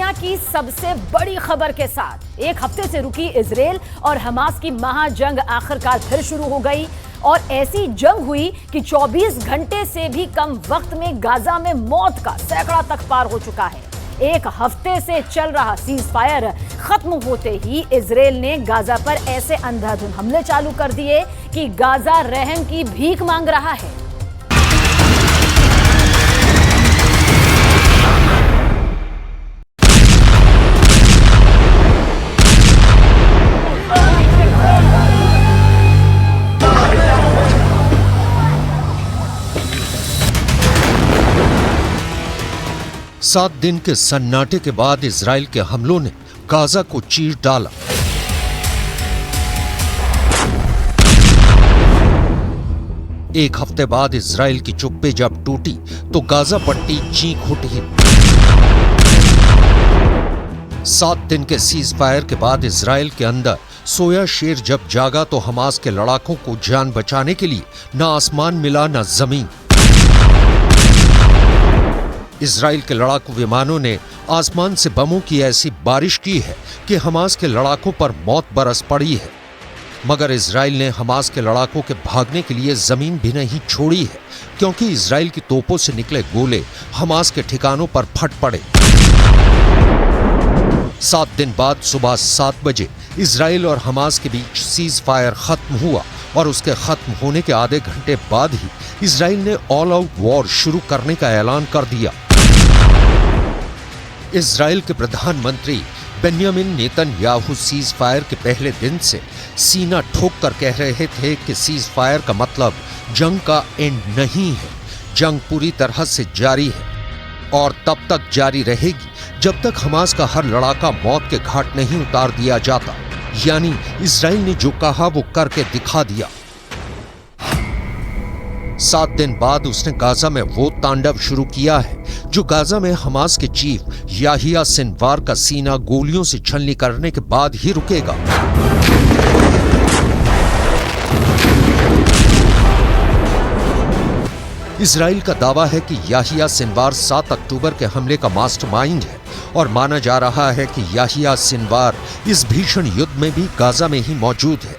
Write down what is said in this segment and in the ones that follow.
दुनिया की सबसे बड़ी खबर के साथ एक हफ्ते से रुकी इजराइल और हमास की महाजंग आखिरकार फिर शुरू हो गई और ऐसी जंग हुई कि 24 घंटे से भी कम वक्त में गाजा में मौत का सैकड़ा तक पार हो चुका है। एक हफ्ते से चल रहा सीज फायर खत्म होते ही इजराइल ने गाजा पर ऐसे अंधाधुंध हमले चालू कर दिए कि गाजा रहम की भीख मांग रहा है। सात दिन के सन्नाटे के बाद इजराइल के हमलों ने गाजा को चीर डाला। एक हफ्ते बाद इजराइल की चुप्पी जब टूटी तो गाजा पट्टी चीख उठी। 7 दिन के सीज फायर के बाद इजराइल के अंदर सोया शेर जब जागा तो हमास के लड़ाकों को जान बचाने के लिए न आसमान मिला न जमीन। इजराइल के लड़ाकू विमानों ने आसमान से बमों की ऐसी बारिश की है कि हमास के लड़ाकों पर मौत बरस पड़ी है, मगर इजराइल ने हमास के लड़ाकों के भागने के लिए जमीन भी नहीं छोड़ी है, क्योंकि इजराइल की तोपों से निकले गोले हमास के ठिकानों पर फट पड़े। 7 दिन बाद सुबह 7 बजे इजराइल और हमास के बीच सीज फायर खत्म हुआ और उसके खत्म होने के आधे घंटे बाद ही इजराइल ने ऑल आउट वॉर शुरू करने का ऐलान कर दिया। इजराइल के प्रधानमंत्री बेन्यामिन नेतन्याहू सीज फायर के पहले दिन से सीना ठोक कर कह रहे थे कि सीज फायर का मतलब जंग का एंड नहीं है, जंग पूरी तरह से जारी है और तब तक जारी रहेगी जब तक हमास का हर लड़ाका मौत के घाट नहीं उतार दिया जाता। यानी इजराइल ने जो कहा वो करके दिखा दिया। 7 दिन बाद उसने गाजा में वो तांडव शुरू किया है जो गाजा में हमास के चीफ याहिया सिनवार का सीना गोलियों से छलनी करने के बाद ही रुकेगा। इजराइल का दावा है कि याहिया सिनवार 7 अक्टूबर के हमले का मास्टरमाइंड है और माना जा रहा है कि याहिया सिनवार इस भीषण युद्ध में भी गाजा में ही मौजूद है।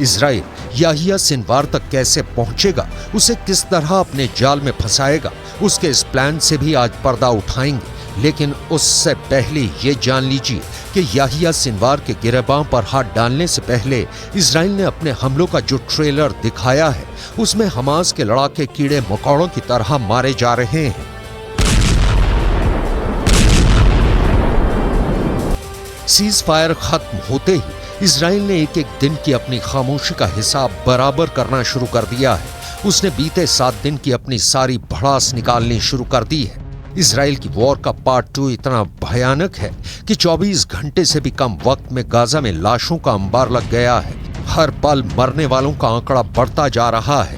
इजराइल याहिया सिनवार तक कैसे पहुंचेगा, उसे किस तरह अपने जाल में फंसाएगा, उसके इस प्लान से भी आज पर्दा उठाएंगे। लेकिन उससे पहले ये जान लीजिए कि याहिया सिनवार के गिरबां पर हाथ डालने से पहले इजराइल ने अपने हमलों का जो ट्रेलर दिखाया है उसमें हमास के लड़ाके कीड़े मकोड़ों की तरह मारे जा रहे हैं। सीज फायर खत्म होते ही इजराइल ने एक एक दिन की अपनी खामोशी का हिसाब बराबर करना शुरू कर दिया है। उसने बीते 7 दिन की अपनी सारी भड़ास निकालनी शुरू कर दी है। इजराइल की वॉर का पार्ट 2 इतना भयानक है कि 24 घंटे से भी कम वक्त में गाजा में लाशों का अंबार लग गया है। हर पल मरने वालों का आंकड़ा बढ़ता जा रहा है।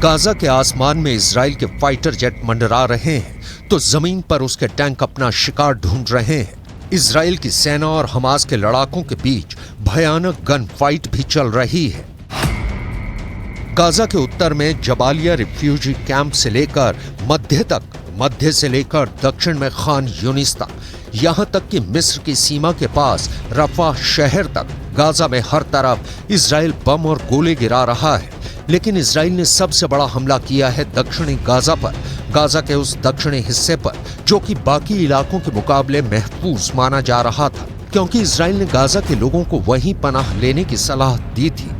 गाजा के आसमान में इजराइल के फाइटर जेट मंडरा रहे हैं तो जमीन पर उसके टैंक अपना शिकार ढूंढ रहे हैं। इजराइल की सेना और हमास के लड़ाकों के बीच भयानक गन फाइट भी चल रही है। गाजा के उत्तर में जबालिया रिफ्यूजी कैंप से लेकर मध्य से लेकर दक्षिण में खान यूनिस तक, यहां तक कि मिस्र की सीमा के पास रफाह शहर तक गाजा में हर तरफ इजराइल बम और गोले गिरा रहा है। लेकिन इजराइल ने सबसे बड़ा हमला किया है दक्षिणी गाजा पर, गाजा के उस दक्षिणी हिस्से पर जो कि बाकी इलाकों के मुकाबले महफूज माना जा रहा था, क्योंकि इजराइल ने गाजा के लोगों को वहीं पनाह लेने की सलाह दी थी।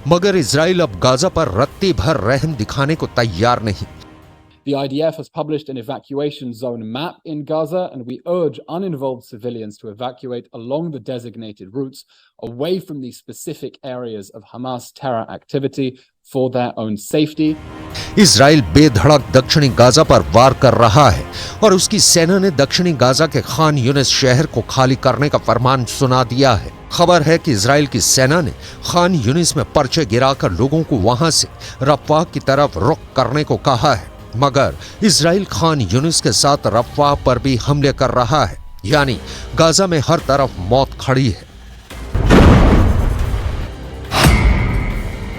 मगर इजराइल अब गाजा पर रत्ती भर रहम दिखाने को तैयार नहीं। The IDF has published an evacuation zone map in Gaza, and we urge uninvolved civilians to evacuate along the designated routes away from the specific areas of Hamas terror activity for their own safety. Israel बेधड़क दक्षिणी Gaza पर वार कर रहा है और उसकी सेना ने दक्षिणी गाजा के खान यूनिस शहर को खाली करने का फरमान सुना दिया है। खबर है कि इजराइल की सेना ने खान यूनिस में पर्चे गिराकर लोगों को वहां से रफाह की तरफ रुख करने को कहा है। मगर इजराइल खान यूनिस के साथ रफ़ाह पर भी हमले कर रहा है, यानी गाजा में हर तरफ मौत खड़ी है।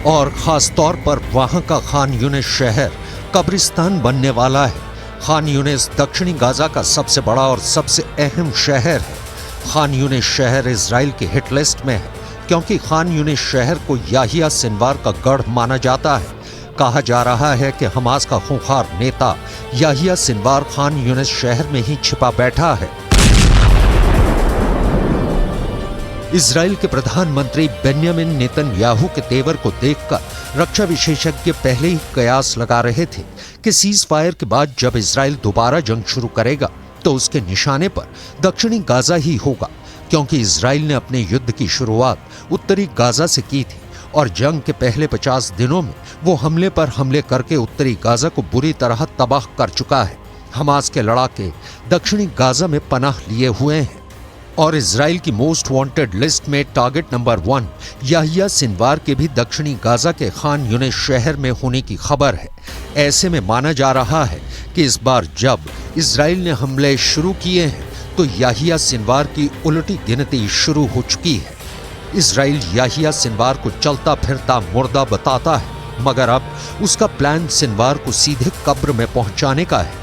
और खास तौर पर वहां का खान यूनिस शहर कब्रिस्तान बनने वाला है। खान यूनिस दक्षिणी गाजा का सबसे बड़ा और सबसे अहम शहर है। खान यूनिस शहर इजराइल की हिट लिस्ट में है क्योंकि खान यूनिस शहर को याहिया सिनवार का गढ़ माना जाता है। कहा जा रहा है कि हमास का खूंखार नेता याहिया सिनवार खान यूनिस शहर में ही छिपा बैठा है। इजराइल के प्रधानमंत्री बेन्यामिन नेतन्याहू के तेवर को देखकर रक्षा विशेषज्ञ पहले ही कयास लगा रहे थे कि सीज फायर के बाद जब इजराइल दोबारा जंग शुरू करेगा तो उसके निशाने पर दक्षिणी गाजा ही होगा, क्योंकि इजराइल ने अपने युद्ध की शुरुआत उत्तरी गाजा से की थी और जंग के पहले 50 दिनों में वो हमले पर हमले करके उत्तरी गाजा को बुरी तरह तबाह कर चुका है। हमास के लड़ाके दक्षिणी गाजा में पनाह लिए हुए हैं और इजराइल की मोस्ट वांटेड लिस्ट में टारगेट नंबर 1 याहिया सिनवार के भी दक्षिणी गाजा के खान यूनिस शहर में होने की खबर है। ऐसे में माना जा रहा है कि इस बार जब इजराइल ने हमले शुरू किए हैं तो याहिया सिनवार की उलटी गिनती शुरू हो चुकी है। इजराइल याहिया सिनवार को चलता फिरता मुर्दा बताता है, मगर अब उसका प्लान सिनवार को सीधे कब्र में पहुंचाने का है।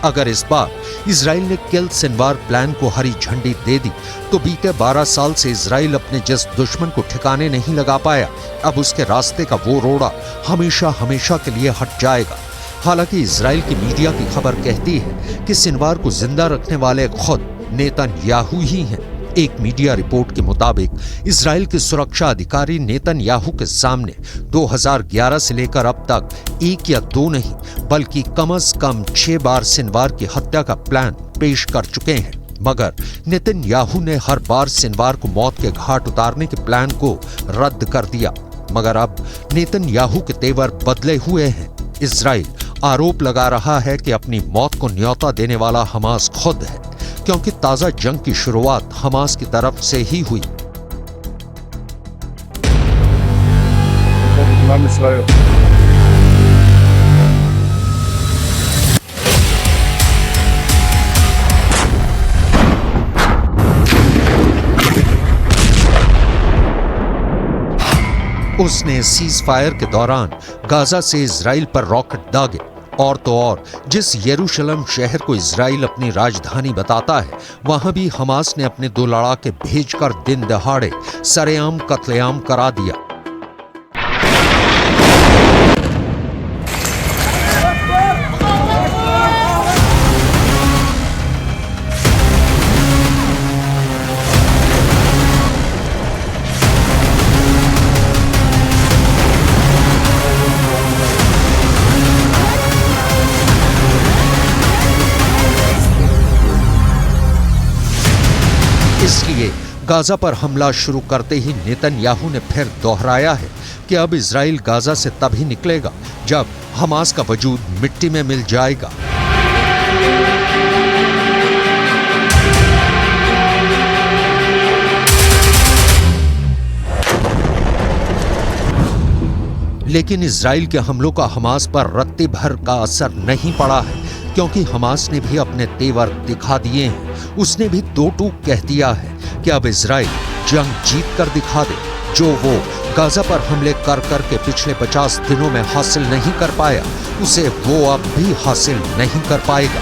अगर इस बार इजराइल ने किल सिनवार प्लान को हरी झंडी दे दी तो बीते 12 साल से इजराइल अपने जिस दुश्मन को ठिकाने नहीं लगा पाया, अब उसके रास्ते का वो रोड़ा हमेशा हमेशा के लिए हट जाएगा। हालांकि इजराइल की मीडिया की खबर कहती है कि सिनवार को जिंदा रखने वाले खुद नेतन्याहू ही हैं। एक मीडिया रिपोर्ट के मुताबिक इजराइल के सुरक्षा अधिकारी नेतन्याहू के सामने 2011 से लेकर अब तक 1 या 2 नहीं बल्कि कम से कम 6 बार सिनवार की हत्या का प्लान पेश कर चुके हैं, मगर नेतन्याहू ने हर बार सिनवार को मौत के घाट उतारने के प्लान को रद्द कर दिया। मगर अब नेतन्याहू के तेवर बदले हुए हैं। इजराइल आरोप लगा रहा है कि अपनी मौत को न्योता देने वाला हमास खुद है, क्योंकि ताजा जंग की शुरुआत हमास की तरफ से ही हुई। उसने सीज फायर के दौरान गाजा से इजराइल पर रॉकेट दागे और तो और जिस यरूशलेम शहर को इजराइल अपनी राजधानी बताता है, वहां भी हमास ने अपने 2 लड़ाके भेजकर दिन दहाड़े सरेआम कत्लेआम करा दिया। इसलिए गाजा पर हमला शुरू करते ही नेतन्याहू ने फिर दोहराया है कि अब इजराइल गाजा से तभी निकलेगा जब हमास का वजूद मिट्टी में मिल जाएगा। लेकिन इजराइल के हमलों का हमास पर रत्ती भर का असर नहीं पड़ा है, क्योंकि हमास ने भी अपने तेवर दिखा दिए हैं। उसने भी 2 टूक कह दिया है कि अब इजराइल जंग जीत कर दिखा दे, जो वो गाजा पर हमले कर कर के पिछले 50 दिनों में हासिल नहीं कर पाया, उसे वो अब भी हासिल नहीं कर पाएगा।